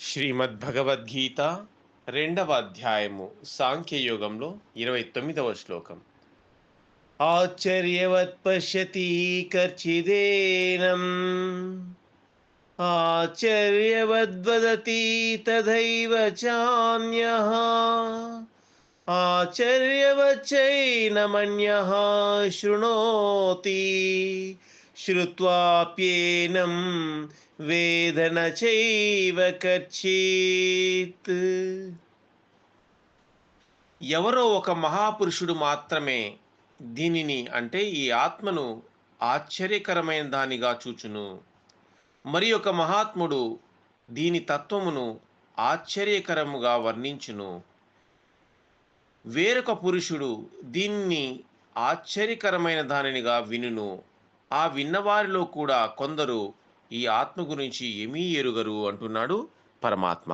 శ్రీమద్భగవద్గీత రెండవ అధ్యాయము సాంఖ్యయోగంలో 29వ శ్లోకం. ఆశ్చర్యవత్ పశ్యతి కర్చిదేనం ఆశ్చర్యవద్వదతి తథైవ చాన్యః ఆశ్చర్యవచ్చైనమన్యః శృణోతి శ్రుత్వాప్యేనం వేదన చైవ కచ్చిత్. ఎవరో ఒక మహాపురుషుడు మాత్రమే దీనిని అంటే ఈ ఆత్మను ఆశ్చర్యకరమైన దానిగా చూచును. మరి ఒక మహాత్ముడు దీని తత్వమును ఆశ్చర్యకరముగా వర్ణించును. వేరొక పురుషుడు దీన్ని ఆశ్చర్యకరమైన దానినిగా వినును. ఆ విన్నవారిలో కూడా కొందరు ఈ ఆత్మ గురించి ఏమీ ఎరుగరు అంటున్నాడు పరమాత్మ.